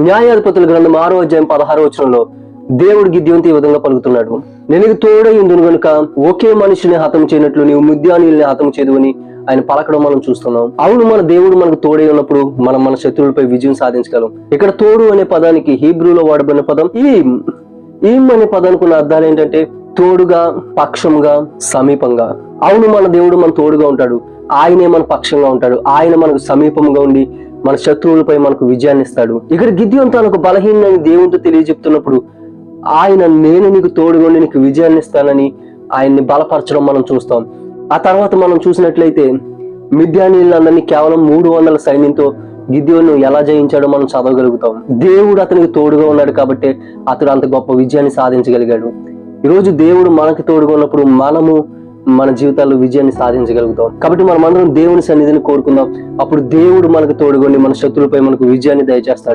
న్యాయాధిపతుల గ్రంథం 6:16 దేవుడు గిద్యోనుతో ఈ విధంగా పలుకుతున్నాడు, నేను నీకు తోడై ఉందును గనుక ఒకే మనిషిని హతం చేయనట్లు నీవు మిద్యానీయుల్ని హతం చేయదువని ఆయన పలకడం మనం చూస్తున్నాం. అవును, మన దేవుడు మనకు తోడై ఉన్నప్పుడు మనం మన శత్రువులపై విజయం సాధించగలం. ఇక్కడ తోడు అనే పదానికి హీబ్రూలో వాడబడిన పదం ఈమ్ అనే పదానికి ఉన్న అర్థాలు ఏంటంటే తోడుగా, పక్షంగా, సమీపంగా. అవును, మన దేవుడు మన తోడుగా ఉంటాడు, ఆయనే మన పక్షంగా ఉంటాడు, ఆయన మనకు సమీపంగా ఉండి మన శత్రువులపై మనకు విజయాన్ని ఇస్తాడు. ఇక్కడ గిద్యోను తనకు బలహీనని దేవునితో తెలియజెప్తున్నప్పుడు ఆయన నేను నీకు తోడుగా ఉండి నీకు విజయాన్ని ఇస్తానని ఆయన్ని బలపరచడం మనం చూస్తాం. ఆ తర్వాత మనం చూసినట్లయితే మిద్యానీయులందరినీ కేవలం 300 సైన్యంతో గిద్యోను ఎలా జయించాడో మనం చదవగలుగుతాం. దేవుడు అతనికి తోడుగా ఉన్నాడు కాబట్టి అతడు అంత గొప్ప విజయాన్ని సాధించగలిగాడు. ఈరోజు దేవుడు మనకి తోడుగా ఉన్నప్పుడు మనము మన జీవితాల్లో విజయాన్ని సాధించగలుగుతాం. కాబట్టి మనం అందరం దేవుని సన్నిధిని కోరుకుందాం. అప్పుడు దేవుడు మనకు తోడుగా ఉండి మన శత్రువులపై మనకు విజయాన్ని దయచేస్తాడు.